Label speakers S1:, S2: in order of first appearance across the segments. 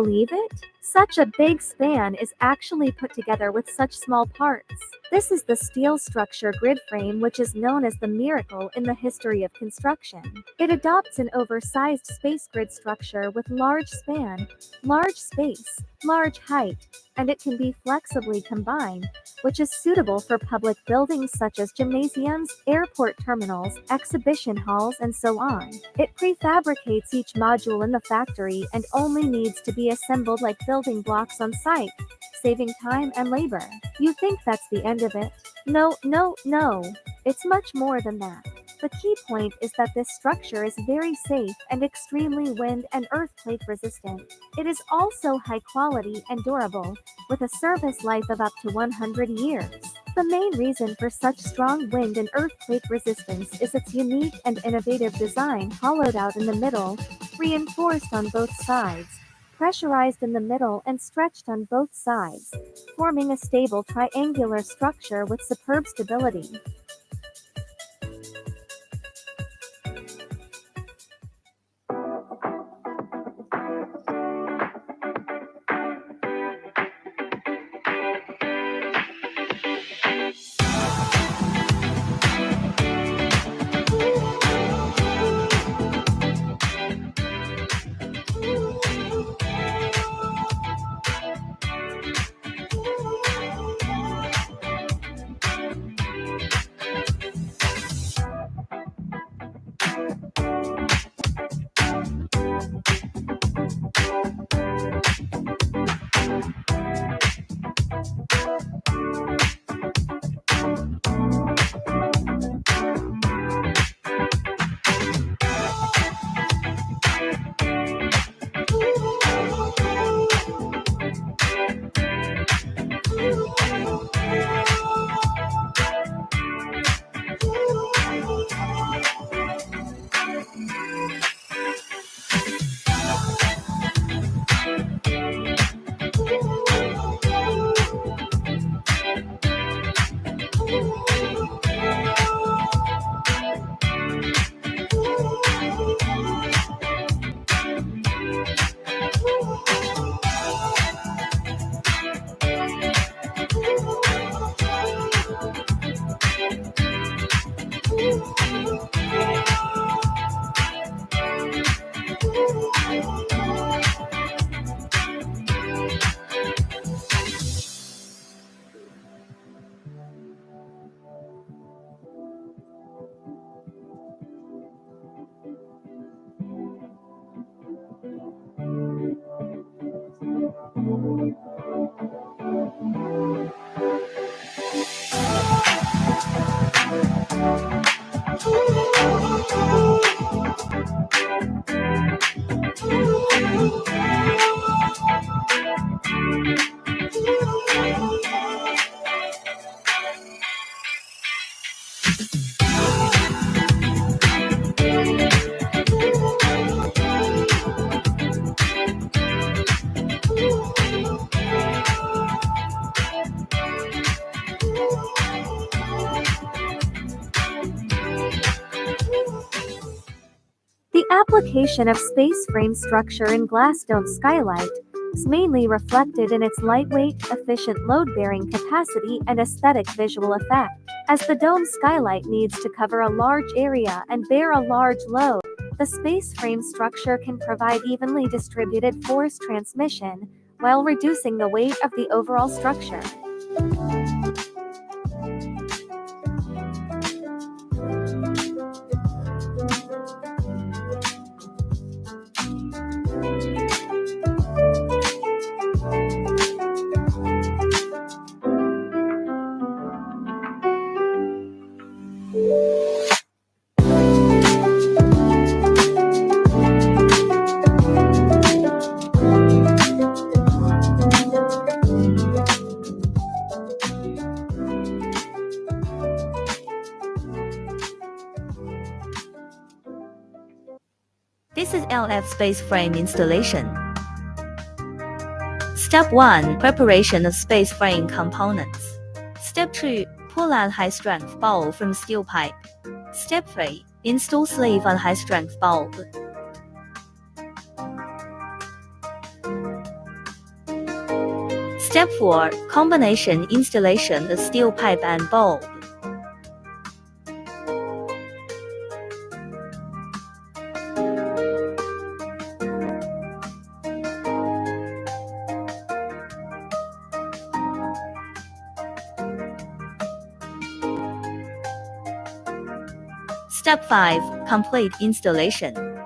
S1: believe it? Such a big span is actually put together with such small parts. This is the steel structure grid frame, which is known as the miracle in the history of construction. It adopts an oversized space grid structure with large span, large space, large height, and it can be flexibly combined, which is suitable for public buildings such as gymnasiums, airport terminals, exhibition halls, and so on. It prefabricates each module in the factory and only needs to be assembled like building blocks on site, saving time and labor. You think that's the end of it? No. It's much more than that. The key point is that this structure is very safe and extremely wind and earthquake resistant. It is also high quality and durable, with a service life of up to 100 years. The main reason for such strong wind and earthquake resistance is its unique and innovative design, hollowed out in the middle, reinforced on both sides, pressurized in the middle and stretched on both sides, forming a stable triangular structure with superb stability. The application of space frame structure in glass dome skylight is mainly reflected in its lightweight, efficient load-bearing capacity and aesthetic visual effect. As the dome skylight needs to cover a large area and bear a large load, the space frame structure can provide evenly distributed force transmission while reducing the weight of the overall structure.
S2: This is LF space frame installation. Step 1. Preparation of space frame components. Step 2. Pull out high-strength bulb from steel pipe. Step 3. Install sleeve on high-strength bulb. Step 4. Combination installation of steel pipe and bulb. Step 5. Complete installation.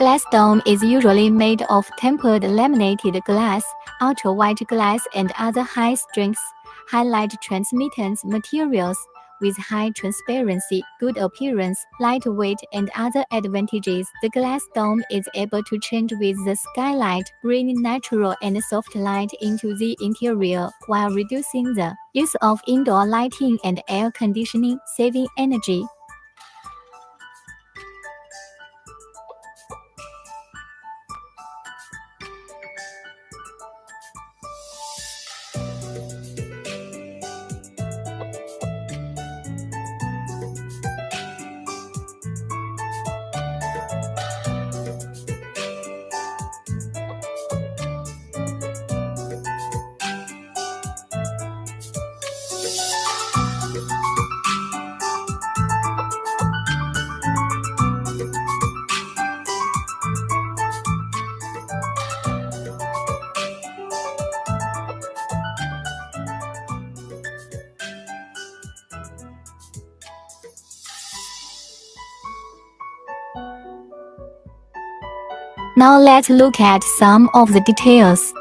S3: Glass dome is usually made of tempered laminated glass, ultra-white glass and other high-strength, high-light transmittance materials with high transparency, good appearance, lightweight and other advantages. The glass dome is able to change with the skylight, bringing natural and soft light into the interior while reducing the use of indoor lighting and air conditioning, saving energy. Now let's look at some of the details.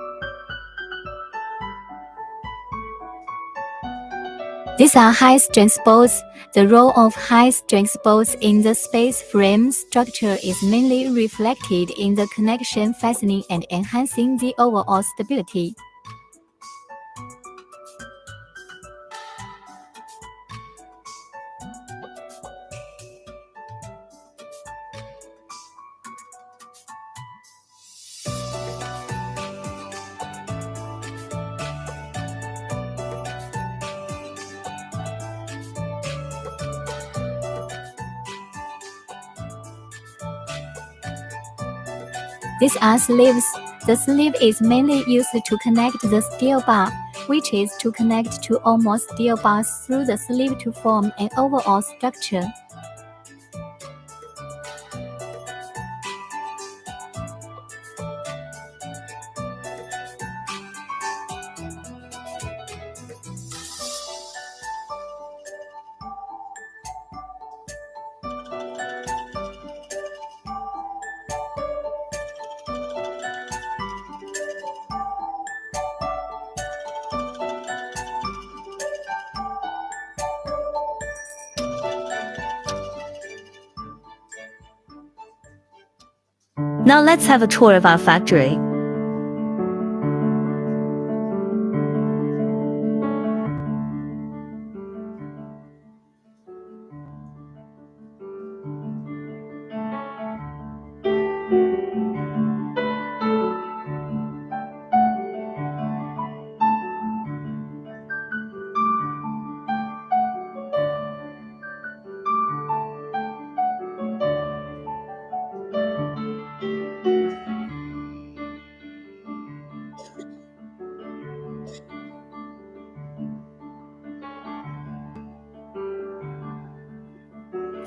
S3: These are high-strength bolts. The role of high-strength bolts in the space frame structure is mainly reflected in the connection fastening and enhancing the overall stability. These are sleeves. The sleeve is mainly used to connect the steel bar, which is to connect two or more steel bars through the sleeve to form an overall structure.
S2: Now let's have a tour of our factory.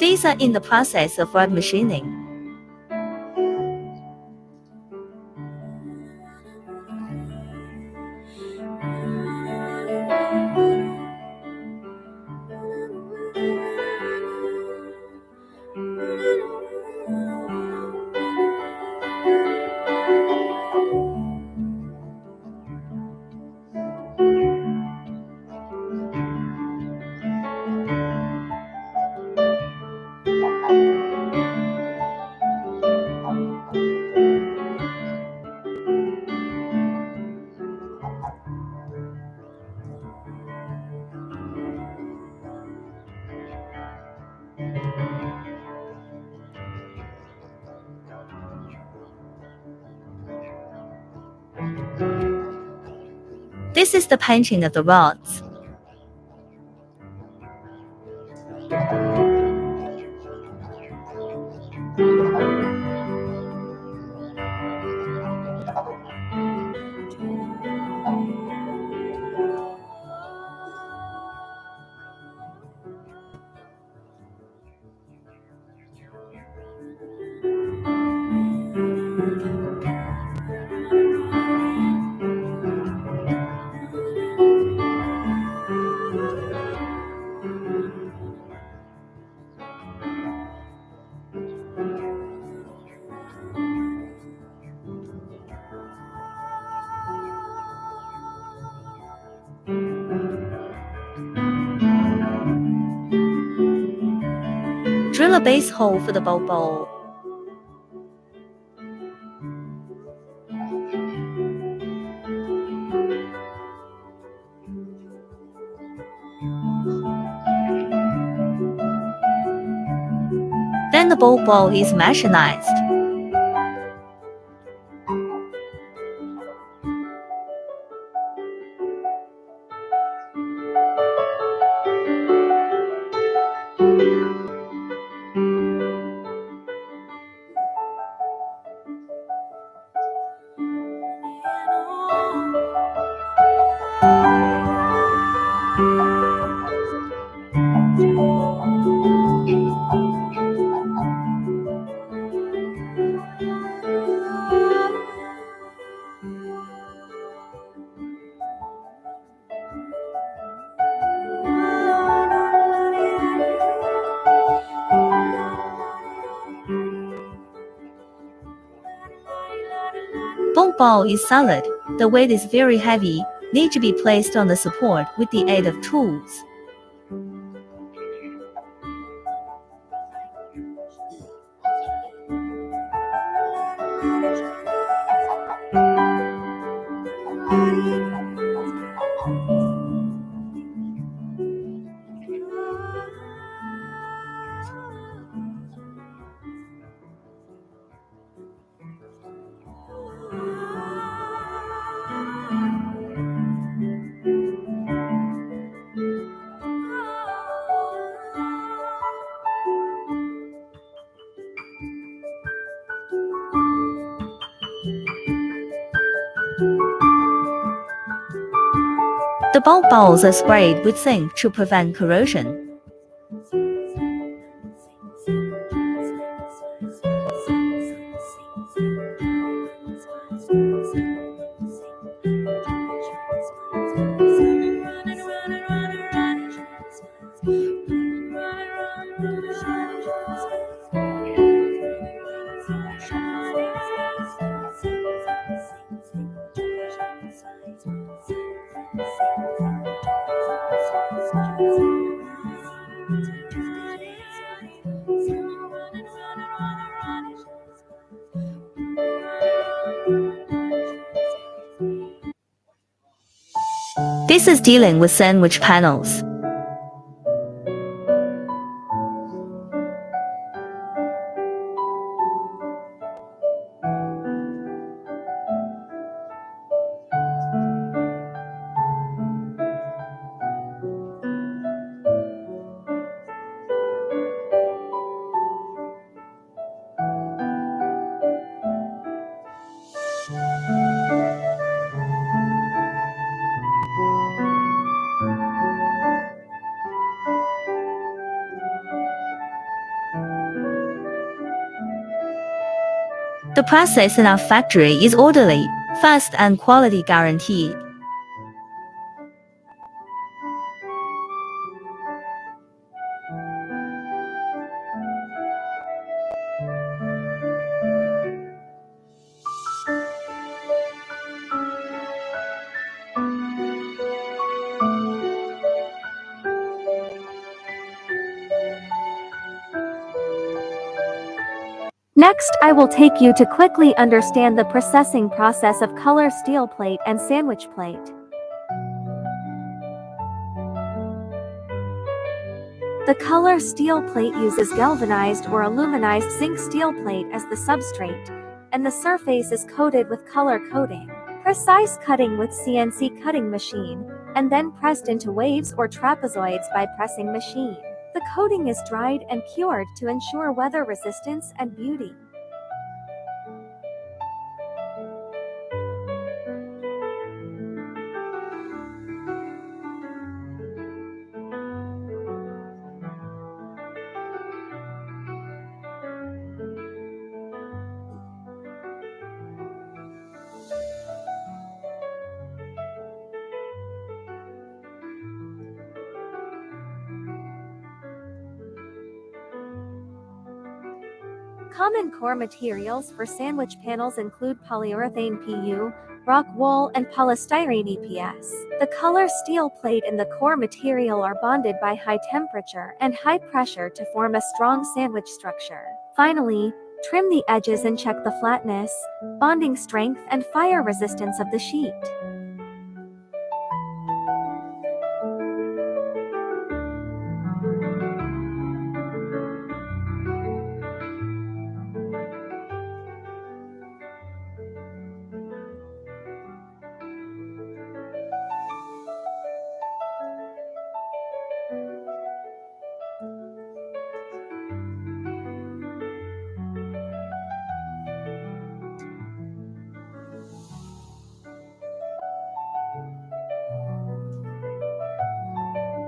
S2: These are in the process of wet machining. This is the painting of the rods. Drill a base hole for the bulb bowl. Then the bulb bowl is machinized. Bulb bowl is solid. The weight is very heavy, need to be placed on the support with the aid of tools. The bulb bowls are sprayed with zinc to prevent corrosion. This is dealing with sandwich panels. The process in our factory is orderly, fast and quality guaranteed.
S1: Next, I will take you to quickly understand the processing process of color steel plate and sandwich plate. The color steel plate uses galvanized or aluminized zinc steel plate as the substrate, and the surface is coated with color coating. Precise cutting with CNC cutting machine, and then pressed into waves or trapezoids by pressing machine. The coating is dried and cured to ensure weather resistance and beauty. Common core materials for sandwich panels include polyurethane PU, rock wool, and polystyrene EPS. The color steel plate and the core material are bonded by high temperature and high pressure to form a strong sandwich structure. Finally, trim the edges and check the flatness, bonding strength, and fire resistance of the sheet.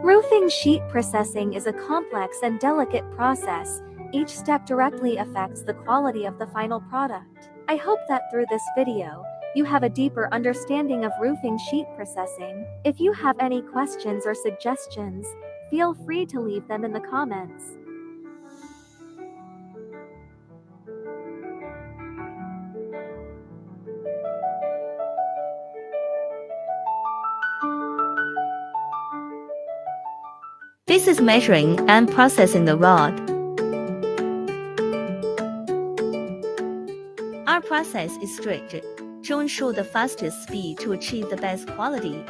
S1: Roofing sheet processing is a complex and delicate process. Each step directly affects the quality of the final product. I hope that through this video, you have a deeper understanding of roofing sheet processing. If you have any questions or suggestions, feel free to leave them in the comments.
S2: This is measuring and processing the rod. Our process is strict to ensure the fastest speed to achieve the best quality.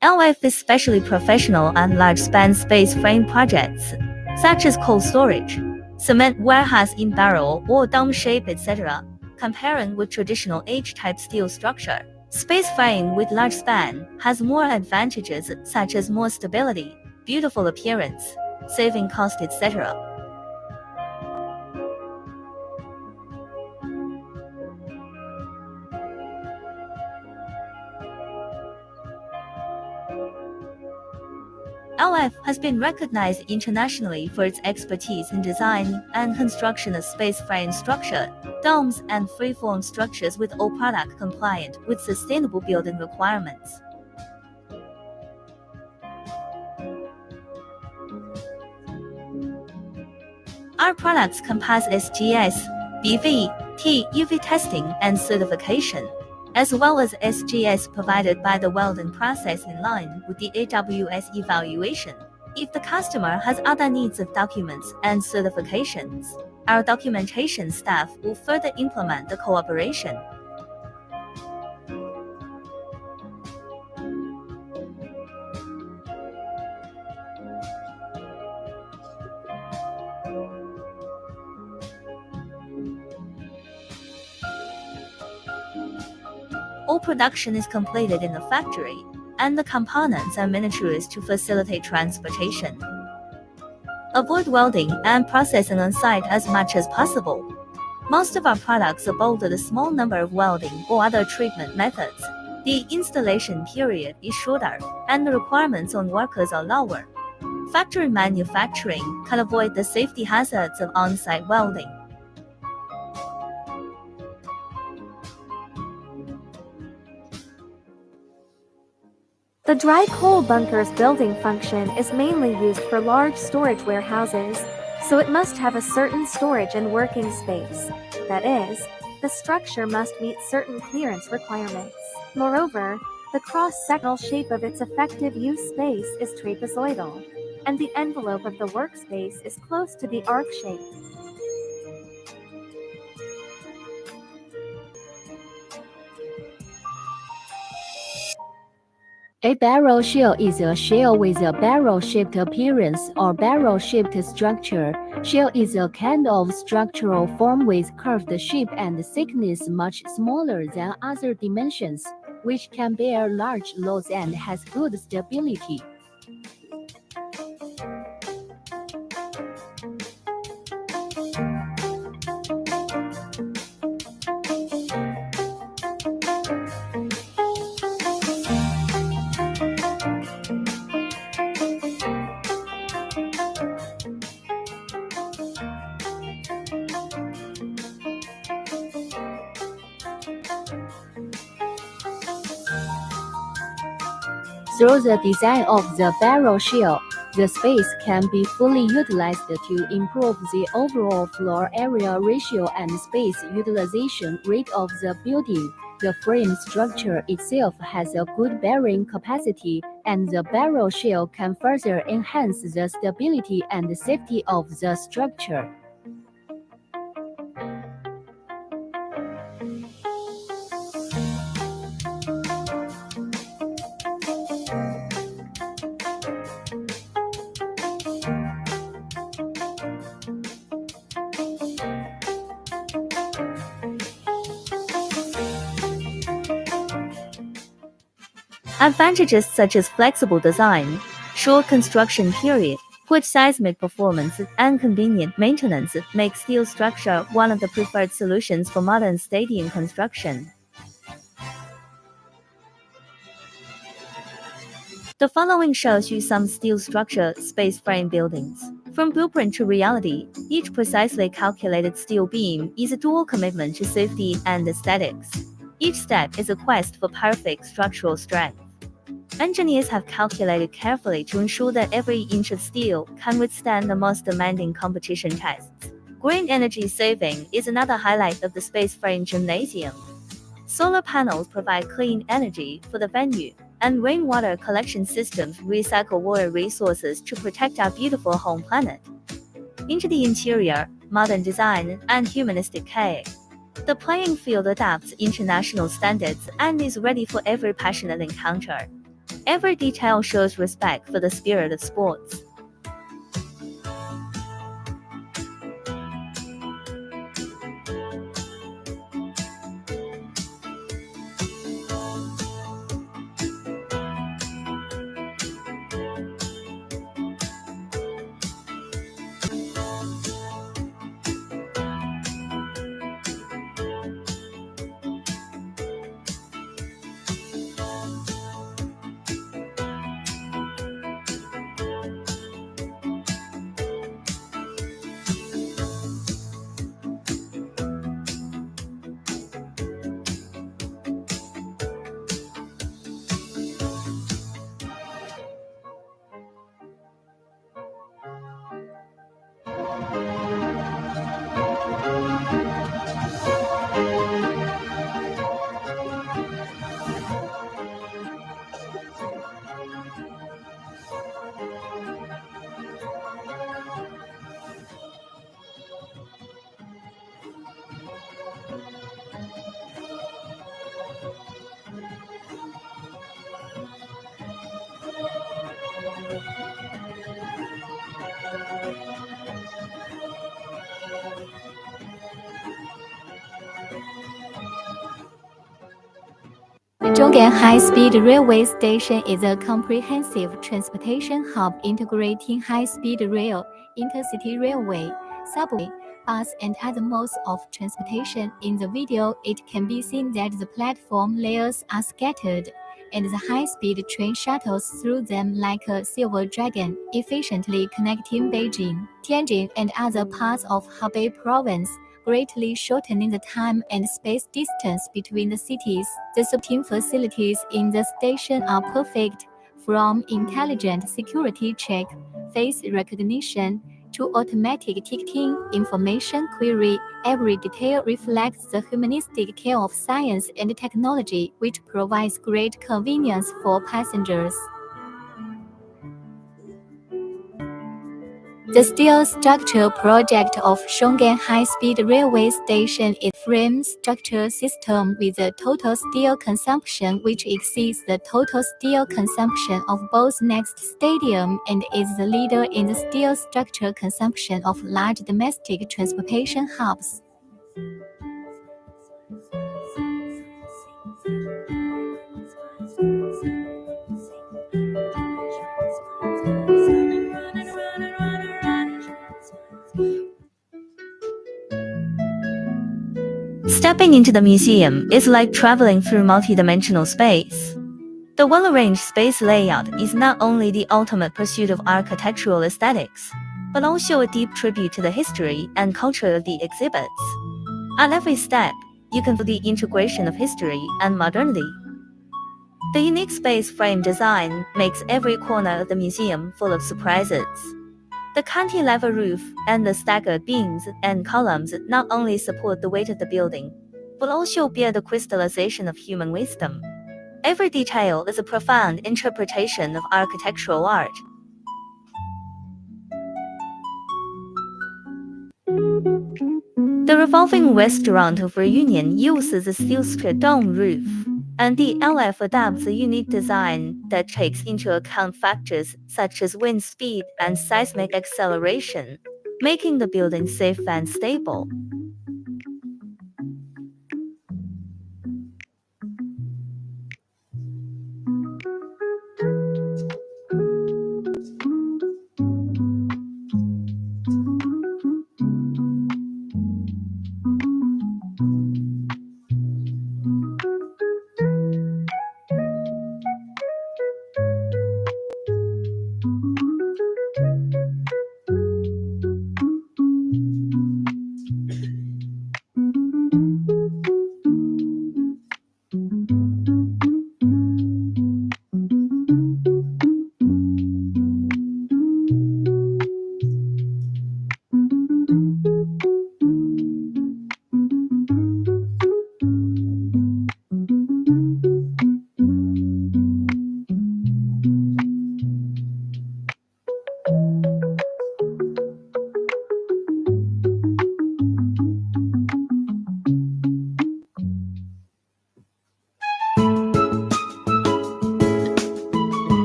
S2: LF is especially professional and large-span space frame projects, such as cold storage, cement warehouse in barrel or dome shape, etc., comparing with traditional H-type steel structure. Space frame with large span has more advantages such as more stability, beautiful appearance, saving cost, etc. LF has been recognized internationally for its expertise in design and construction of space frame structure, domes, and freeform structures, with all product compliant with sustainable building requirements. Our products compass SGS, BV, UV testing and certification, as well as SGS provided by the welding process in line with the AWS evaluation. If the customer has other needs of documents and certifications, our documentation staff will further implement the cooperation. All production is completed in the factory, and the components are miniaturized to facilitate transportation. Avoid welding and processing on site as much as possible. Most of our products aboard a small number of welding or other treatment methods. The installation period is shorter, and the requirements on workers are lower. Factory manufacturing can avoid the safety hazards of on-site welding.
S1: The dry coal bunker's building function is mainly used for large storage warehouses, so it must have a certain storage and working space. That is, the structure must meet certain clearance requirements. Moreover, the cross-sectional shape of its effective use space is trapezoidal, and the envelope of the workspace is close to the arc shape.
S3: A barrel shell is a shell with a barrel-shaped appearance or barrel-shaped structure. Shell is a kind of structural form with curved shape and thickness much smaller than other dimensions, which can bear large loads and has good stability. Through the design of the barrel shell, the space can be fully utilized to improve the overall floor area ratio and space utilization rate of the building. The frame structure itself has a good bearing capacity, and the barrel shell can further enhance the stability and safety of the structure.
S2: Advantages such as flexible design, short construction period, good seismic performance, and convenient maintenance make steel structure one of the preferred solutions for modern stadium construction. The following shows you some steel structure space frame buildings. From blueprint to reality, each precisely calculated steel beam is a dual commitment to safety and aesthetics. Each step is a quest for perfect structural strength. Engineers have calculated carefully to ensure that every inch of steel can withstand the most demanding competition tests. Green energy saving is another highlight of the space frame gymnasium. Solar panels provide clean energy for the venue, and rainwater collection systems recycle water resources to protect our beautiful home planet. Into the interior, modern design, and humanistic care. The playing field adapts international standards and is ready for every passionate encounter. Every detail shows respect for the spirit of sports.
S3: The Zhonggan High-Speed Railway Station is a comprehensive transportation hub integrating high-speed rail, intercity railway, subway, bus, and other modes of transportation. In the video, it can be seen that the platform layers are scattered, and the high-speed train shuttles through them like a silver dragon, efficiently connecting Beijing, Tianjin, and other parts of Hebei province, greatly shortening the time and space distance between the cities. The supporting facilities in the station are perfect, from intelligent security check, face recognition, to automatic ticketing information query. Every detail reflects the humanistic care of science and technology, which provides great convenience for passengers. The steel structure project of Shongan High-Speed Railway Station is a frame structure system with a total steel consumption which exceeds the total steel consumption of both next stadium and is the leader in the steel structure consumption of large domestic transportation hubs.
S2: Stepping into the museum is like traveling through multidimensional space. The well-arranged space layout is not only the ultimate pursuit of architectural aesthetics, but also a deep tribute to the history and culture of the exhibits. At every step, you can feel the integration of history and modernity. The unique space frame design makes every corner of the museum full of surprises. The cantilever roof and the staggered beams and columns not only support the weight of the building, but also bear the crystallization of human wisdom. Every detail is a profound interpretation of architectural art. The revolving restaurant of Reunion uses a steel-strip dome roof, and the LF adopts a unique design that takes into account factors such as wind speed and seismic acceleration, making the building safe and stable.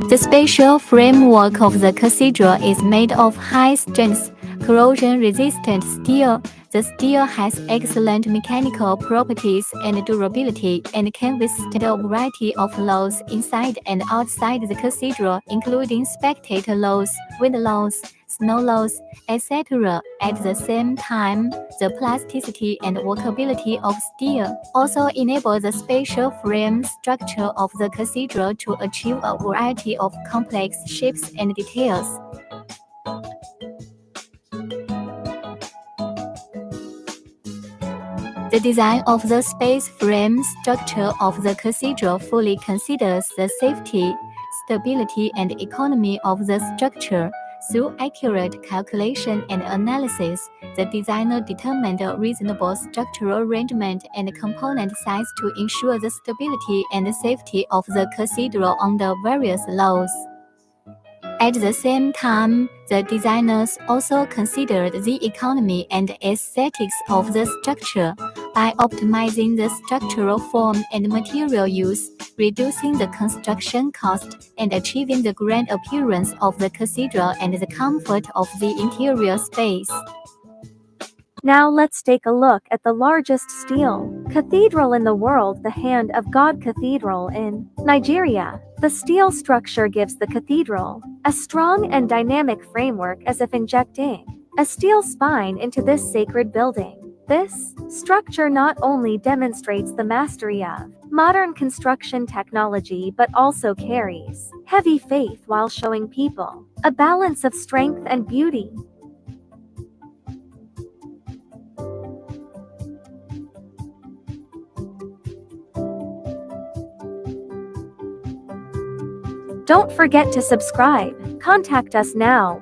S3: The spatial framework of the cathedral is made of high-strength, corrosion-resistant steel. The steel has excellent mechanical properties and durability and can withstand a variety of loads inside and outside the cathedral, including spectator loads, wind loads, snow loads, etc. At the same time, the plasticity and workability of steel also enable the spatial frame structure of the cathedral to achieve a variety of complex shapes and details. The design of the space frame structure of the cathedral fully considers the safety, stability, and economy of the structure. Through accurate calculation and analysis, the designer determined a reasonable structural arrangement and component size to ensure the stability and safety of the cathedral under various loads. At the same time, the designers also considered the economy and aesthetics of the structure by optimizing the structural form and material use, reducing the construction cost, and achieving the grand appearance of the cathedral and the comfort of the interior space.
S1: Now let's take a look at the largest steel cathedral in the world, the Hand of God Cathedral in Nigeria. The steel structure gives the cathedral a strong and dynamic framework, as if injecting a steel spine into this sacred building. This structure not only demonstrates the mastery of modern construction technology but also carries heavy faith while showing people a balance of strength and beauty. Don't forget to subscribe. Contact us now.